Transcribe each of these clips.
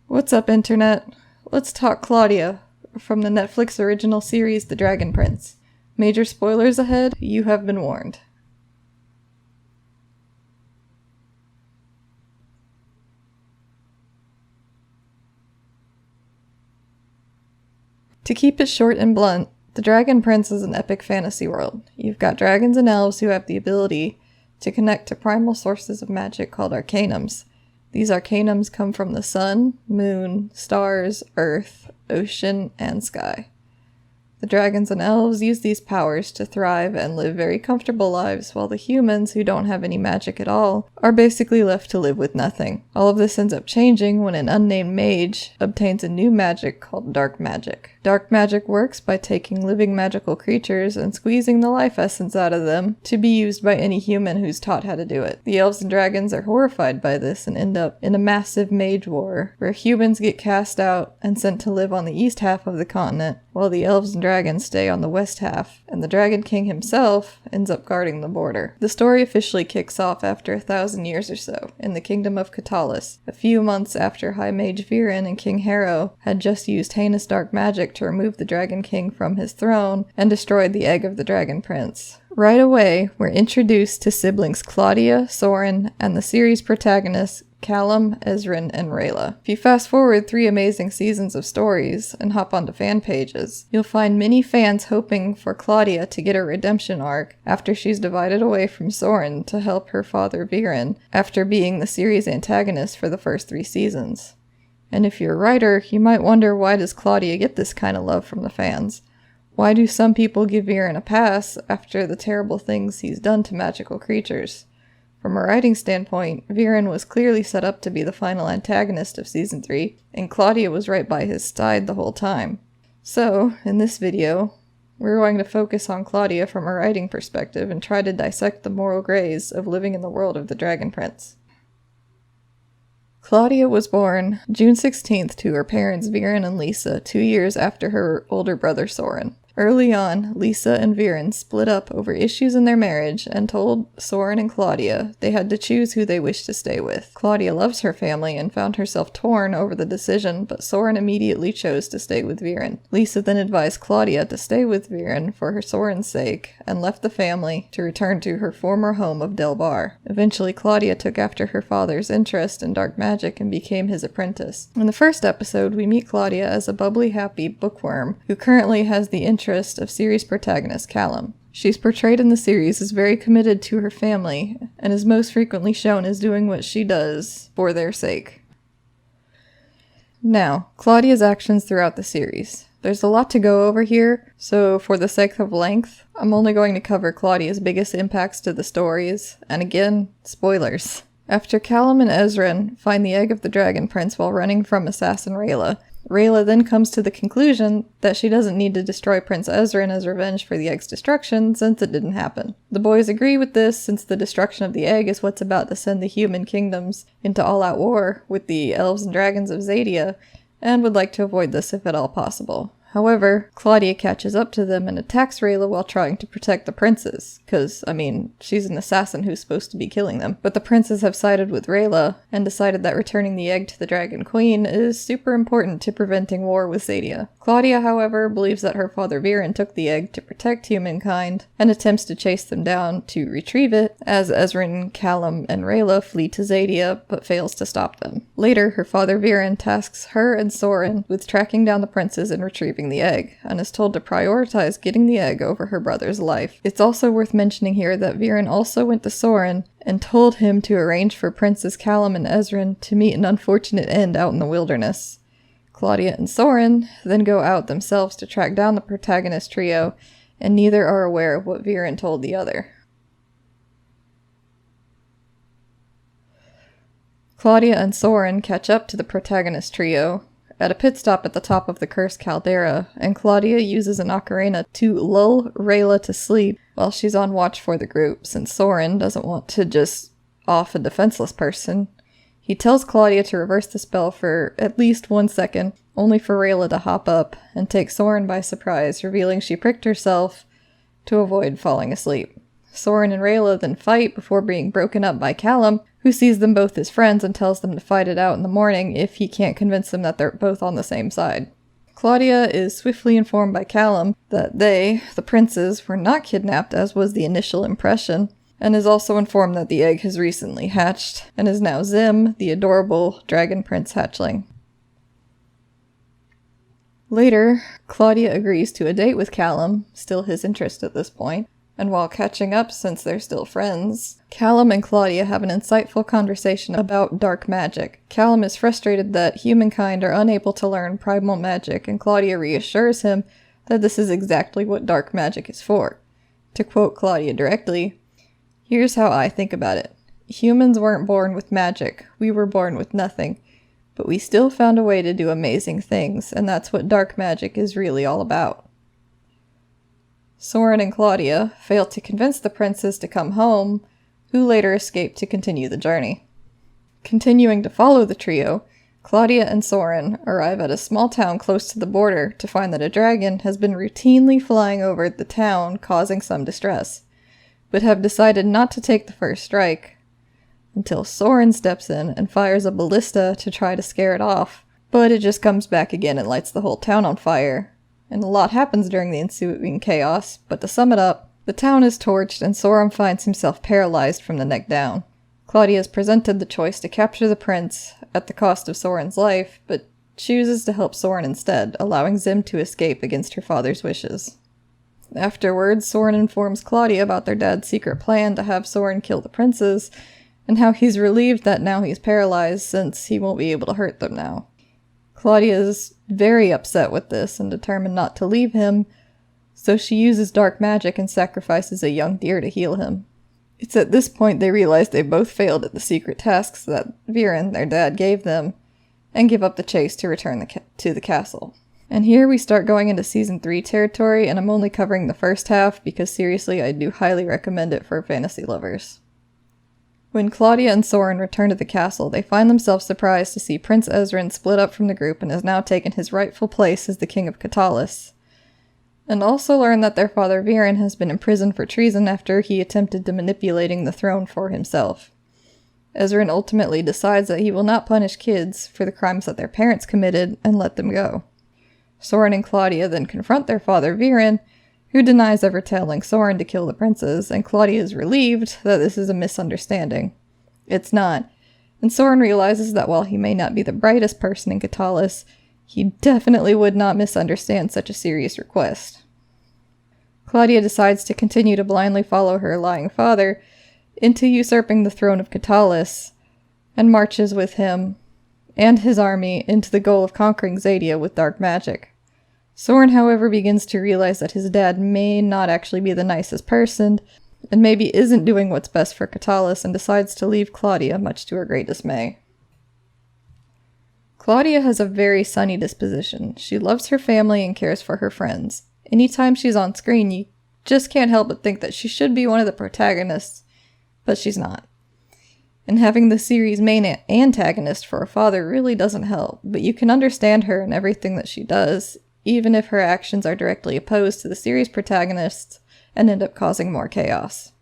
What's up, Internet? Let's talk Claudia, from the Netflix original series The Dragon Prince. Major spoilers ahead, you have been warned. To keep it short and blunt, The Dragon Prince is an epic fantasy world. You've got dragons and elves who have the ability to connect to primal sources of magic called arcanums. These arcanums come from the sun, moon, stars, earth, ocean, and sky. The dragons and elves use these powers to thrive and live very comfortable lives, while the humans, who don't have any magic at all, are basically left to live with nothing. All of this ends up changing when an unnamed mage obtains a new magic called dark magic. Dark magic works by taking living magical creatures and squeezing the life essence out of them to be used by any human who's taught how to do it. The elves and dragons are horrified by this and end up in a massive mage war, where humans get cast out and sent to live on the east half of the continent, while the elves and dragons stay on the west half, and the Dragon King himself ends up guarding the border. The story officially kicks off after 1,000 years or so, in the kingdom of Katalis, a few months after High Mage Viren and King Harrow had just used heinous dark magic to remove the Dragon King from his throne and destroyed the egg of the Dragon Prince. Right away, we're introduced to siblings Claudia, Soren, and the series protagonists Callum, Ezrin, and Rayla. If you fast forward 3 amazing seasons of stories and hop onto fan pages, you'll find many fans hoping for Claudia to get a redemption arc after she's divided away from Soren to help her father Viren after being the series antagonist for the first 3 seasons. And if you're a writer, you might wonder, why does Claudia get this kind of love from the fans? Why do some people give Viren a pass after the terrible things he's done to magical creatures? From a writing standpoint, Viren was clearly set up to be the final antagonist of Season 3, and Claudia was right by his side the whole time. So, in this video, we're going to focus on Claudia from a writing perspective and try to dissect the moral grays of living in the world of the Dragon Prince. Claudia was born June 16th to her parents Viren and Lisa 2 years after her older brother Soren. Early on, Lisa and Viren split up over issues in their marriage and told Soren and Claudia they had to choose who they wished to stay with. Claudia loves her family and found herself torn over the decision, but Soren immediately chose to stay with Viren. Lisa then advised Claudia to stay with Viren for her Soren's sake and left the family to return to her former home of Delbar. Eventually, Claudia took after her father's interest in dark magic and became his apprentice. In the first episode, we meet Claudia as a bubbly, happy bookworm who currently has the interest of series protagonist Callum. She's portrayed in the series as very committed to her family, and is most frequently shown as doing what she does for their sake. Now, Claudia's actions throughout the series. There's a lot to go over here, so for the sake of length, I'm only going to cover Claudia's biggest impacts to the stories, and again, spoilers. After Callum and Ezrin find the egg of the Dragon Prince while running from assassin Rayla, Rayla then comes to the conclusion that she doesn't need to destroy Prince Ezrin as revenge for the egg's destruction, since it didn't happen. The boys agree with this, since the destruction of the egg is what's about to send the human kingdoms into all-out war with the elves and dragons of Zadia, and would like to avoid this if at all possible. However, Claudia catches up to them and attacks Rayla while trying to protect the princes, because, she's an assassin who's supposed to be killing them. But the princes have sided with Rayla, and decided that returning the egg to the Dragon Queen is super important to preventing war with Zadia. Claudia, however, believes that her father Viren took the egg to protect humankind, and attempts to chase them down to retrieve it, as Ezrin, Callum, and Rayla flee to Zadia, but fails to stop them. Later, her father Viren tasks her and Soren with tracking down the princes and retrieving the egg, and is told to prioritize getting the egg over her brother's life. It's also worth mentioning here that Viren also went to Soren and told him to arrange for Princes Callum and Ezrin to meet an unfortunate end out in the wilderness. Claudia and Soren then go out themselves to track down the protagonist trio, and neither are aware of what Viren told the other. Claudia and Soren catch up to the protagonist trio at a pit stop at the top of the cursed caldera, and Claudia uses an ocarina to lull Rayla to sleep while she's on watch for the group, since Soren doesn't want to just off a defenseless person. He tells Claudia to reverse the spell for at least 1 second, only for Rayla to hop up and take Soren by surprise, revealing she pricked herself to avoid falling asleep. Soren and Rayla then fight before being broken up by Callum, who sees them both as friends and tells them to fight it out in the morning if he can't convince them that they're both on the same side. Claudia is swiftly informed by Callum that they, the princes, were not kidnapped as was the initial impression, and is also informed that the egg has recently hatched, and is now Zim, the adorable dragon prince hatchling. Later, Claudia agrees to a date with Callum, still his interest at this point, and while catching up since they're still friends, Callum and Claudia have an insightful conversation about dark magic. Callum is frustrated that humankind are unable to learn primal magic, and Claudia reassures him that this is exactly what dark magic is for. To quote Claudia directly, "Here's how I think about it. Humans weren't born with magic, we were born with nothing. But we still found a way to do amazing things, and that's what dark magic is really all about." Soren and Claudia fail to convince the princes to come home, who later escape to continue the journey. Continuing to follow the trio, Claudia and Soren arrive at a small town close to the border to find that a dragon has been routinely flying over the town, causing some distress, but have decided not to take the first strike, until Soren steps in and fires a ballista to try to scare it off, but it just comes back again and lights the whole town on fire. And a lot happens during the ensuing chaos, but to sum it up, the town is torched and Soren finds himself paralyzed from the neck down. Claudia is presented the choice to capture the prince at the cost of Soren's life, but chooses to help Soren instead, allowing Zim to escape against her father's wishes. Afterwards, Soren informs Claudia about their dad's secret plan to have Soren kill the princes, and how he's relieved that now he's paralyzed since he won't be able to hurt them now. Claudia is very upset with this and determined not to leave him, so she uses dark magic and sacrifices a young deer to heal him. It's at this point they realize they both failed at the secret tasks that Viren, their dad, gave them, and give up the chase to return to the castle. And here we start going into Season 3 territory, and I'm only covering the first half because seriously I do highly recommend it for fantasy lovers. When Claudia and Soren return to the castle, they find themselves surprised to see Prince Ezrin split up from the group and has now taken his rightful place as the King of Katalis, and also learn that their father Viren has been imprisoned for treason after he attempted to manipulating the throne for himself. Ezrin ultimately decides that he will not punish kids for the crimes that their parents committed and let them go. Soren and Claudia then confront their father Viren, who denies ever telling Soren to kill the princes, and Claudia is relieved that this is a misunderstanding. It's not, and Soren realizes that while he may not be the brightest person in Katalis, he definitely would not misunderstand such a serious request. Claudia decides to continue to blindly follow her lying father into usurping the throne of Katalis, and marches with him and his army into the goal of conquering Zadia with dark magic. Soren, however, begins to realize that his dad may not actually be the nicest person, and maybe isn't doing what's best for Katalis, and decides to leave Claudia, much to her great dismay. Claudia has a very sunny disposition. She loves her family and cares for her friends. Anytime she's on screen, you just can't help but think that she should be one of the protagonists, but she's not. And having the series' main antagonist for a father really doesn't help, but you can understand her and everything that she does, even if her actions are directly opposed to the series' protagonists and end up causing more chaos.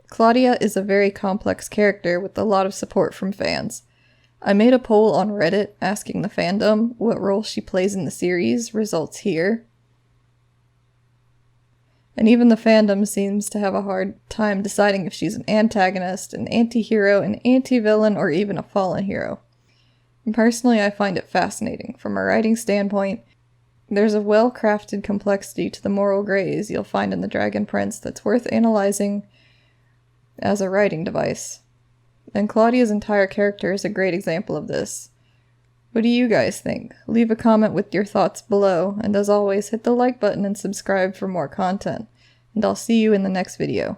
Claudia is a very complex character with a lot of support from fans. I made a poll on Reddit asking the fandom what role she plays in the series. Results here. And even the fandom seems to have a hard time deciding if she's an antagonist, an anti-hero, an anti-villain, or even a fallen hero. And personally, I find it fascinating. From a writing standpoint, there's a well-crafted complexity to the moral grays you'll find in the Dragon Prince that's worth analyzing as a writing device. And Claudia's entire character is a great example of this. What do you guys think? Leave a comment with your thoughts below, and as always, hit the like button and subscribe for more content. And I'll see you in the next video.